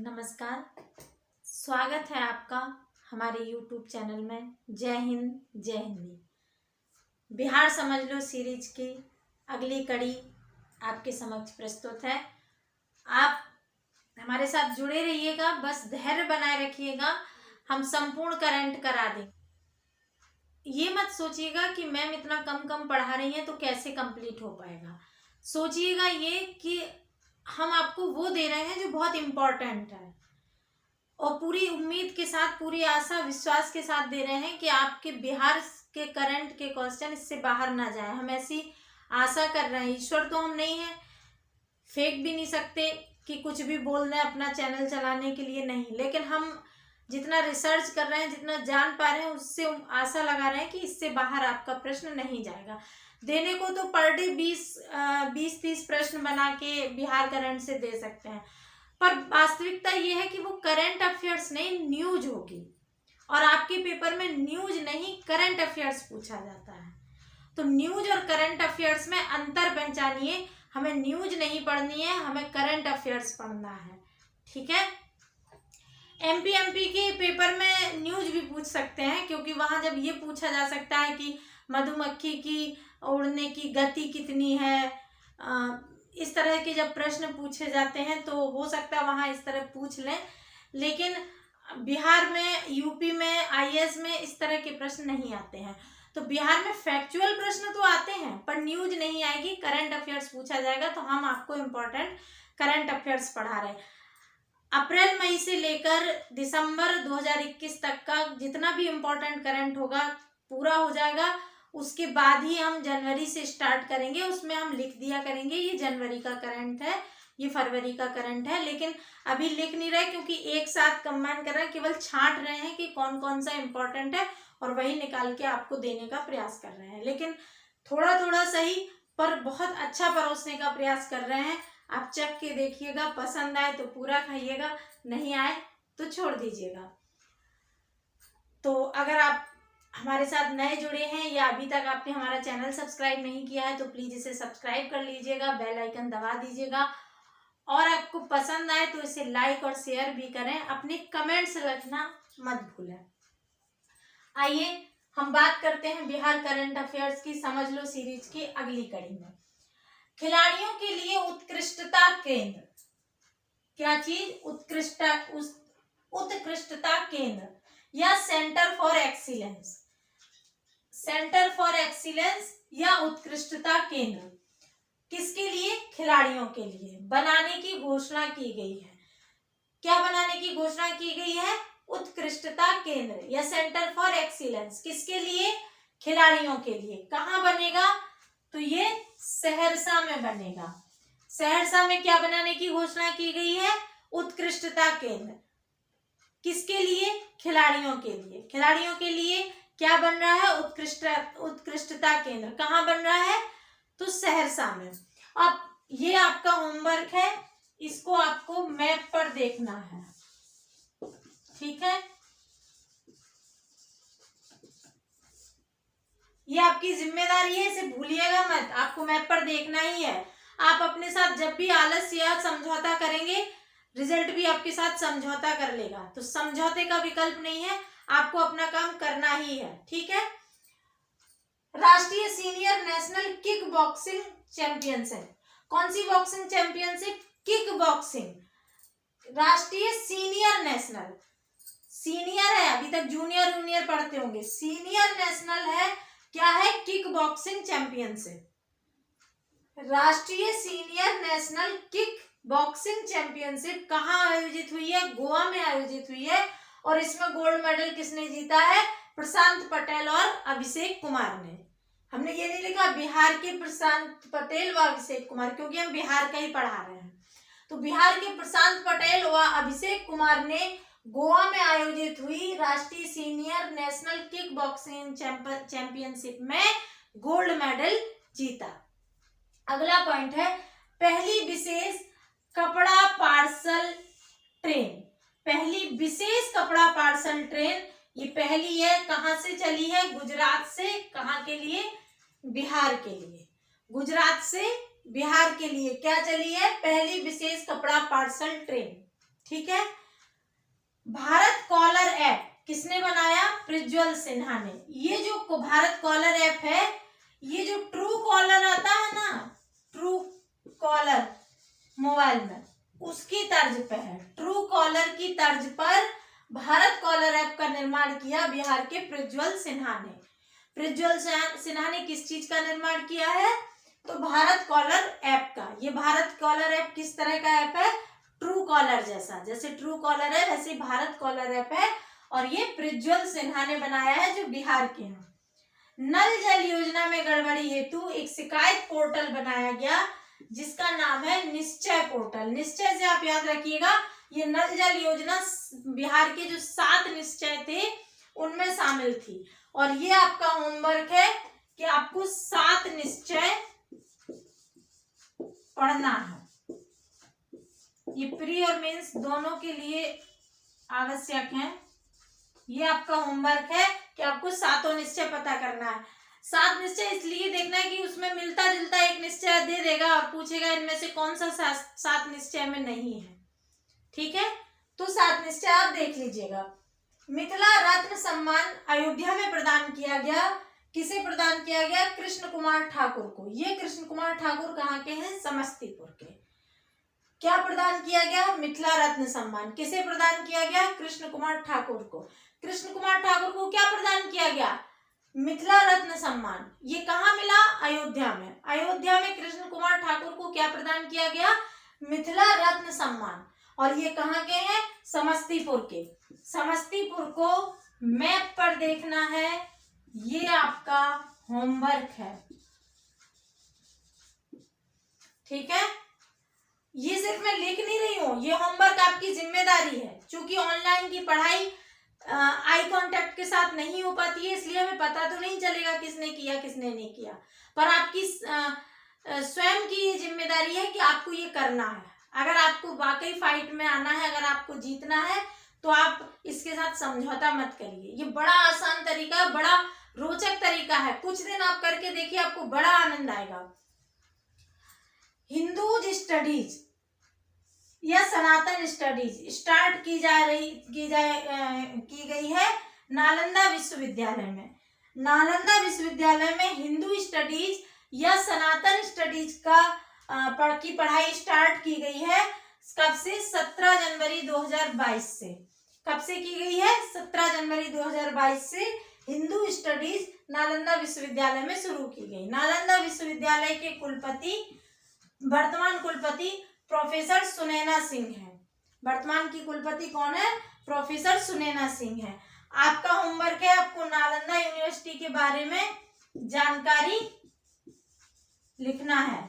नमस्कार। स्वागत है आपका हमारे YouTube चैनल में। जय हिंद जय हिंदी। बिहार समझ लो सीरीज की अगली कड़ी आपके समक्ष प्रस्तुत है। आप हमारे साथ जुड़े रहिएगा, बस धैर्य बनाए रखिएगा, हम संपूर्ण करंट करा दें। ये मत सोचिएगा कि मैम इतना कम पढ़ा रही हैं तो कैसे कंप्लीट हो पाएगा। सोचिएगा ये कि हम आपको वो दे रहे हैं जो बहुत इम्पोर्टेंट है और पूरी उम्मीद के साथ, पूरी आशा विश्वास के साथ दे रहे हैं कि आपके बिहार के करंट के क्वेश्चन इससे बाहर ना जाए। हम ऐसी आशा कर रहे हैं। ईश्वर तो हम नहीं है, फेंक भी नहीं सकते कि कुछ भी बोल दें अपना चैनल चलाने के लिए, नहीं। लेकिन हम जितना रिसर्च कर रहे हैं, जितना जान पा रहे हैं, उससे आशा लगा रहे हैं कि इससे बाहर आपका प्रश्न नहीं जाएगा। देने को तो पर डे 20-30 प्रश्न बना के बिहार करंट से दे सकते हैं, पर वास्तविकता ये है कि वो करंट अफेयर्स नहीं, न्यूज होगी। और आपके पेपर में न्यूज नहीं, करंट अफेयर्स पूछा जाता है। तो न्यूज और करंट अफेयर्स में अंतर पहचानिए। हमें न्यूज नहीं पढ़नी है, हमें करंट अफेयर्स पढ़ना है, ठीक है। एमपी के पेपर में न्यूज भी पूछ सकते हैं, क्योंकि वहां जब ये पूछा जा सकता है कि मधुमक्खी की उड़ने की गति कितनी है, इस तरह के जब प्रश्न पूछे जाते हैं तो हो सकता है वहां इस तरह पूछ लें। लेकिन बिहार में, यूपी में, आईएएस में इस तरह के प्रश्न नहीं आते हैं। तो बिहार में फैक्चुअल प्रश्न तो आते हैं पर न्यूज नहीं आएगी, करंट अफेयर्स पूछा जाएगा। तो हम आपको इम्पोर्टेंट करंट अफेयर्स पढ़ा रहे हैं। अप्रैल मई से लेकर दिसंबर 2021 तक का जितना भी इम्पोर्टेंट करंट होगा पूरा हो जाएगा। उसके बाद ही हम जनवरी से स्टार्ट करेंगे। उसमें हम लिख दिया करेंगे ये जनवरी का करंट है, ये फरवरी का करंट है। लेकिन अभी लिख नहीं रहे क्योंकि एक साथ कंबाइन कर रहे हैं, केवल छांट रहे हैं कि कौन कौन सा इम्पोर्टेंट है और वही निकाल के आपको देने का प्रयास कर रहे हैं। लेकिन थोड़ा थोड़ा सही पर बहुत अच्छा परोसने का प्रयास कर रहे हैं। आप चख के देखिएगा, पसंद आए तो पूरा खाइएगा, नहीं आए तो छोड़ दीजिएगा। तो अगर आप हमारे साथ नए जुड़े हैं या अभी तक आपने हमारा चैनल सब्सक्राइब नहीं किया है तो प्लीज इसे सब्सक्राइब कर लीजिएगा, बेल आइकन दबा दीजिएगा। और आपको पसंद आए तो इसे लाइक और शेयर भी करें। अपने कमेंट्स रखना मत भूलें। आइए हम बात करते हैं बिहार करंट अफेयर्स की समझ लो सीरीज की अगली कड़ी में। खिलाड़ियों के लिए उत्कृष्टता केंद्र, क्या चीज? उत्कृष्टता केंद्र या centre for excellence. Centre for excellence या उत्कृष्टता केंद्र किसके लिए? खिलाड़ियों के लिए बनाने की घोषणा की गई है। क्या बनाने की घोषणा की गई है? उत्कृष्टता केंद्र या सेंटर फॉर एक्सीलेंस किसके लिए? खिलाड़ियों के लिए। कहाँ बनेगा? तो ये सहरसा में बनेगा। सहरसा में क्या बनाने की घोषणा की गई है? उत्कृष्टता केंद्र। किसके लिए? खिलाड़ियों के लिए। खिलाड़ियों के लिए क्या बन रहा है? उत्कृष्टता केंद्र। कहाँ बन रहा है? तो सहरसा में। अब ये आपका होमवर्क है, इसको आपको मैप पर देखना है, ठीक है। ये आपकी जिम्मेदारी है, इसे भूलिएगा मत। आपको मैप पर देखना ही है। आप अपने साथ जब भी आलस या समझौता करेंगे, रिजल्ट भी आपके साथ समझौता कर लेगा। तो समझौते का विकल्प नहीं है, आपको अपना काम करना ही है, ठीक है। राष्ट्रीय senior national kick boxing championship. कौन सी बॉक्सिंग चैंपियनशिप? Kick boxing. राष्ट्रीय सीनियर नेशनल, सीनियर है, अभी तक जूनियर पढ़ते होंगे, सीनियर नेशनल है। क्या है? Kick boxing championship. राष्ट्रीय senior national kick boxing championship कहाँ आयोजित हुई है? गोवा में आयोजित हुई है। और इसमें गोल्ड मेडल किसने जीता है? प्रशांत पटेल और अभिषेक कुमार ने। हमने ये नहीं लिखा बिहार के प्रशांत पटेल व अभिषेक कुमार, क्योंकि हम बिहार का ही पढ़ा रहे हैं। तो बिहार के प्रशांत पटेल व अभिषेक कुमार ने गोवा में आयोजित हुई राष्ट्रीय senior national kick boxing championship में गोल्ड मेडल जीता। अगला पॉइंट है पहली विशेष कपड़ा पार्सल ट्रेन। पहली विशेष कपड़ा पार्सल ट्रेन ये पहली है, कहां से चली है? गुजरात से। कहां के लिए? बिहार के लिए। गुजरात से बिहार के लिए क्या चली है? पहली विशेष कपड़ा पार्सल ट्रेन, ठीक है। भारत कॉलर ऐप किसने बनाया? प्रज्वल सिन्हा ने। ये जो भारत कॉलर ऐप है, ये जो ट्रू कॉलर आता है ना, ट्रू कॉलर मोबाइल में, उसकी तर्ज पे है। ट्रू कॉलर की तर्ज पर भारत कॉलर ऐप का निर्माण किया बिहार के प्रज्वल सिन्हा ने। प्रज्वल सिन्हा ने किस चीज का निर्माण किया है? तो भारत कॉलर ऐप का। ये भारत कॉलर ऐप किस तरह का ऐप है? ट्रू कॉलर जैसा। जैसे ट्रू कॉलर है वैसे भारत कॉलर ऐप है, और ये प्रज्वल सिन्हा ने बनाया है, जो बिहार के हैं। नल जल योजना में गड़बड़ी हेतु एक शिकायत पोर्टल बनाया गया, जिसका नाम है निश्चय पोर्टल। निश्चय से आप याद रखिएगा, ये नल जल योजना बिहार के जो 7 निश्चय थे उनमें शामिल थी। और ये आपका होमवर्क है कि आपको 7 निश्चय पढ़ना है। ये प्री और मेंस दोनों के लिए आवश्यक है। ये आपका होमवर्क है कि आपको 7 निश्चय पता करना है। 7 निश्चय इसलिए देखना है कि उसमें मिलता जुलता एक निश्चय दे देगा और पूछेगा इनमें से कौन सा 7 निश्चय में नहीं है। ठीक है, तो 7 निश्चय आप देख लीजिएगा। मिथिला रत्न सम्मान अयोध्या में प्रदान किया गया। किसे प्रदान किया गया? कृष्ण कुमार ठाकुर को। ये कृष्ण कुमार ठाकुर कहाँ के हैं? समस्तीपुर के। क्या प्रदान किया गया? मिथिला रत्न सम्मान। किसे प्रदान किया गया? कृष्ण कुमार ठाकुर को। कृष्ण कुमार ठाकुर को क्या प्रदान किया गया? मिथिला रत्न सम्मान। ये कहाँ मिला? अयोध्या में। अयोध्या में कृष्ण कुमार ठाकुर को क्या प्रदान किया गया? मिथिला रत्न सम्मान। और ये कहाँ के हैं? समस्तीपुर के। समस्तीपुर को मैप पर देखना है, ये आपका होमवर्क है। ठीक है, ये सिर्फ मैं लिख नहीं रही हूँ, ये होमवर्क आपकी जिम्मेदारी है। क्योंकि ऑनलाइन की पढ़ाई आई कांटेक्ट के साथ नहीं हो पाती है, इसलिए हमें पता तो नहीं चलेगा किसने किया किसने नहीं किया, पर आपकी स्वयं की ये जिम्मेदारी है कि आपको ये करना है। अगर आपको वाकई फाइट में आना है, अगर आपको जीतना है, तो आप इसके साथ समझौता मत करिए। ये बड़ा आसान तरीका है, बड़ा रोचक तरीका है। कुछ दिन आप करके देखिए, आपको बड़ा आनंद आएगा। हिंदूज स्टडीज या सनातन स्टडीज स्टार्ट की गई है नालंदा विश्वविद्यालय में। नालंदा विश्वविद्यालय में हिंदू स्टडीज या सनातन स्टडीज की पढ़ाई स्टार्ट की गई है। कब से? 17 जनवरी 2022 से। कब से की गई है? 17 जनवरी 2022 से हिंदू स्टडीज नालंदा विश्वविद्यालय में शुरू की गई। नालंदा विश्वविद्यालय के वर्तमान कुलपति प्रोफेसर सुनैना सिंह है। वर्तमान की कुलपति कौन है? प्रोफेसर सुनैना सिंह है। आपका होमवर्क है, आपको नालंदा यूनिवर्सिटी के बारे में जानकारी लिखना है।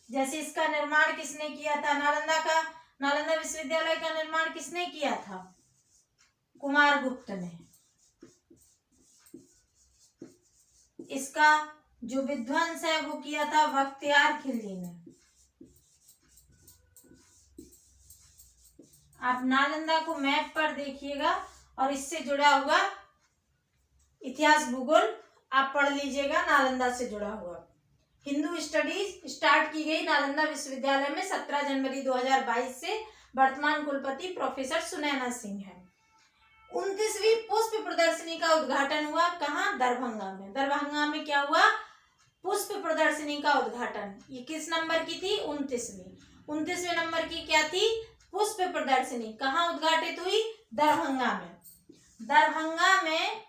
जैसे इसका निर्माण किसने किया था? नालंदा विश्वविद्यालय का निर्माण किसने किया था? कुमारगुप्त ने। इसका जो विध्वंस है वो किया था बख्तियार खिलजी ने। आप नालंदा को मैप पर देखिएगा और इससे जुड़ा हुआ इतिहास भूगोल आप पढ़ लीजिएगा, नालंदा से जुड़ा हुआ। हिंदू स्टडीज स्टार्ट की गई नालंदा विश्वविद्यालय में 17 जनवरी 2022 से। वर्तमान कुलपति प्रोफेसर सुनैना सिंह है। 29वीं पुष्प प्रदर्शनी का उद्घाटन हुआ कहाँ? दरभंगा में। दरभंगा में क्या हुआ? पुष्प प्रदर्शनी का उद्घाटन। ये किस नंबर की थी? 29वें नंबर की क्या थी? पुष्प प्रदर्शनी। कहाँ उद्घाटित हुई? दरभंगा में।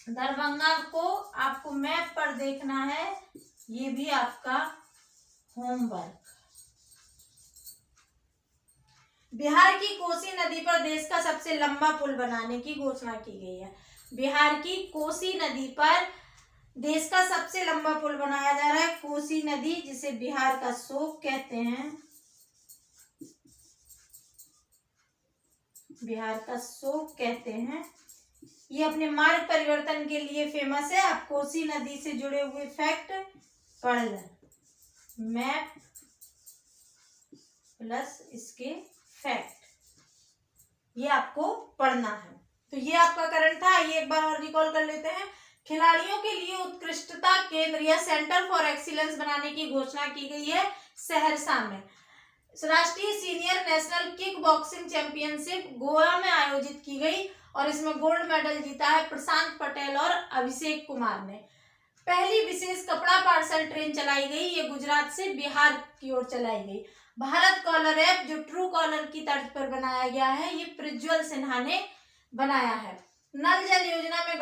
दरभंगा को आपको मैप पर देखना है, ये भी आपका होमवर्क। बिहार की कोसी नदी पर देश का सबसे लंबा पुल बनाने की घोषणा की गई है। बिहार की कोसी नदी पर देश का सबसे लंबा पुल बनाया जा रहा है। कोसी नदी, जिसे बिहार का शोक कहते हैं, बिहार का शोक कहते हैं। ये अपने मार्ग परिवर्तन के लिए फेमस है। आप कोसी नदी से जुड़े हुए फैक्ट पढ़ लें। मैप प्लस इसके फैक्ट, ये आपको पढ़ना है। तो ये आपका करंट था। ये एक बार और रिकॉल कर लेते हैं। खिलाड़ियों के लिए उत्कृष्टता केंद्र या सेंटर फॉर एक्सीलेंस बनाने की घोषणा की गई है सहरसा में। राष्ट्रीय senior national kick boxing championship Goa में आयोजित की गई और इसमें गोल्ड मेडल जीता है प्रशांत पटेल और अभिषेक कुमार ने। पहली विशेष कपड़ा पार्सल ट्रेन चलाई गई, ये गुजरात से बिहार की ओर चलाई गई। भारत कॉलर ऐप जो ट्रू कॉलर की तर्ज पर बनाया गया है, ये प्रज्वल सिन्हा ने बनाया है। नल जल योजना में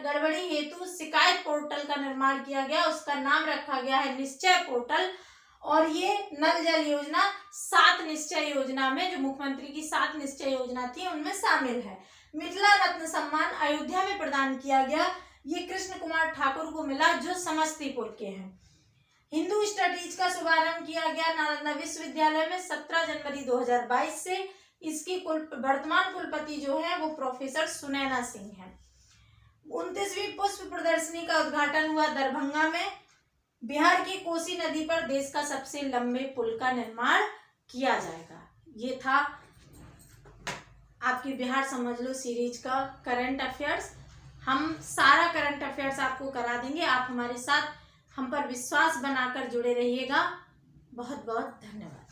गड़बड़ी हेतु शिकायत पोर्टल का निर्माण किया गया, उसका नाम रखा गया है निश्चय पोर्टल। और ये नल जल योजना 7 निश्चय योजना में, जो मुख्यमंत्री की 7 निश्चय योजना थी, उनमें शामिल है। मिथिला रत्न सम्मान अयोध्या में प्रदान किया गया, ये कृष्ण कुमार ठाकुर को मिला जो समस्तीपुर के हैं। हिंदू स्टडीज का शुभारंभ किया गया नालंदा विश्वविद्यालय में 17 जनवरी 2022 से। इसकी वर्तमान कुलपति जो है वो प्रोफेसर सुनैना सिंह है। 29वीं पुष्प प्रदर्शनी का उद्घाटन हुआ दरभंगा में। बिहार की कोसी नदी पर देश का सबसे लंबे पुल का निर्माण किया जाएगा। ये था आपकी बिहार समझ लो सीरीज का करंट अफेयर्स। हम सारा करंट अफेयर्स आपको करा देंगे, आप हमारे साथ हम पर विश्वास बनाकर जुड़े रहिएगा। बहुत बहुत धन्यवाद।